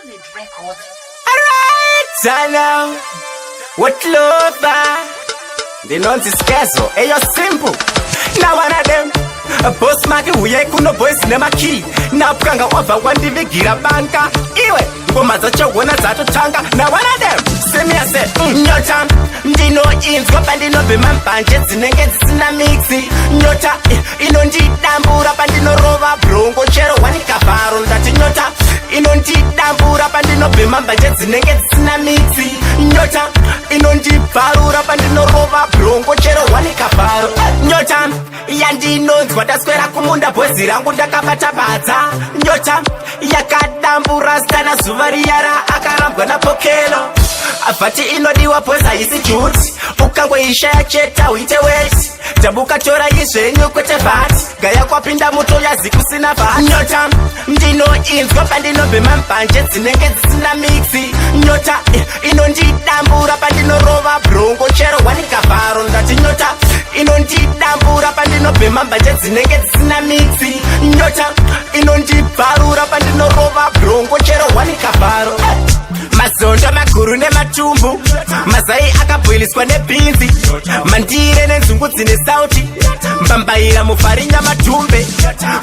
Alright, I know what love the nonsense scazo, ayo simple. Now one of them a boss market uye kuno boys nema key. Now pranga over one divigira banka. Iwe ngoma zacho wona zato tanga. Now one of them say me I said nyota ndino inzwa pandino bemambanje dzinenge dzisina mixi. Nyota inondidambura pandino rova brongo chero wanika baro ndati nyota inondidambura pandino bemambanje dzinenge dzisina mixi. Nyota inondibvarura pandino rova brongo chero wanika baro. Nyota yandinonzwa ndaswera kumunda bhozi rangu ndakabata badza. Nyota yakadambura stana zuva riyara akarambwa napokelo. Avhati inodiwa bhozi haisi juti ukangoishaya cheta uite weti tabuka tora izvenyu kwete vhati gaya kwapinda muto yazi kusina vhati. Nyota ndinoinzwa pandinobhema mbanje dzinenge dzisina mixi. Nyota inondidambura pandinorova brongo chero wanika vharo ndati nyota inondidambura pandinobhema mbanje dzinenge dzisina mixi. Nyota inondibvarura pandinorova brongo chero wanika vharo. Mazondo makuru nematumbu mazai akabwiliswa nebhinzi mandire nenzungu dzine sauti mbambaira mufarinya matumbe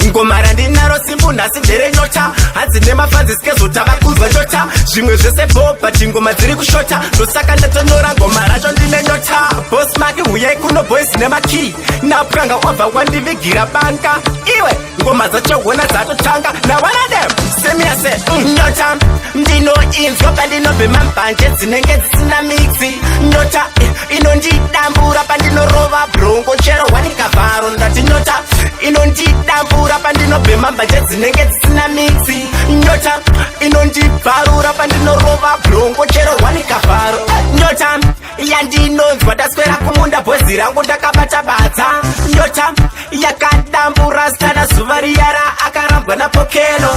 ngomara ndinaro simbu nhasi ndere nyota hadzi nemafanzi sikezota vakuzwa nyota zvimwe zvese bhobha tingoma dziri kushota ndosaka ndatonyora ngoma racho ndine nyota boss maki huyai kuno boys nemakey napwanga wabva wandivigira banka iwe ngoma dzacho hona dzatotanga now one of them semi I said nyota ndinoinzwa pandinobhema mbanje dzinenge dzisina mixi. Nyota inondidambura pandinorova brongo chero wanika vharo ndati nyota inondidambura pandinobhema mbanje dzinenge dzisina mixi. Nyota inondibvarura pandinorova brongo chero wanika vharo. Nyota yandinonzwa ndaswera kumunda bhozi rangu ndakabata badza. Nyota yakadambura stana zuva riyara akarambwa napokelo.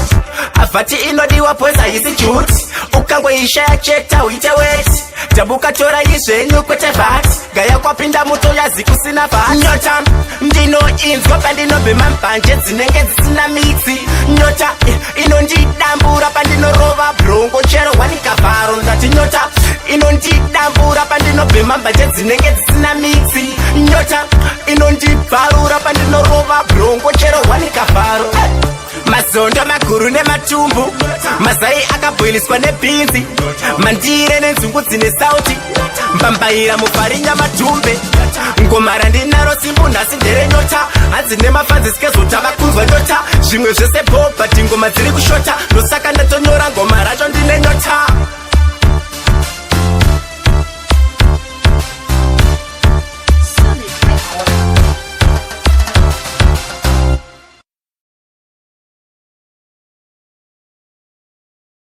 Avhati inodiwa bhozi haisi juti ukangoishaya cheta uite weti tabuka tora izvenyu kwete vhati gaya kwapinda muto yazi kusina vhati. Nyota ndinoinzwa pandinobhema mbanje dzinenge dzisina mixi. Nyota inondidambura pandinorova brongo chero wanika vharo ndati nyota inondidambura pandinobhema mbanje dzinenge dzisina mixi. Nyota inondibvarura pandinorova brongo chero wanika vharo. Mazondo makuru nematumbu mazai akabwiliswa nebhinzi mandire nenzungu dzine sauti mbambaira mufarinya matumbe ngomara ndinaro simbu nhasi ndere nyota hadzi nemafanzi sikezota vakuzwa nyota zvimwe zvese bhobha tingoma dziri kushota ndosaka ndatonyora ngoma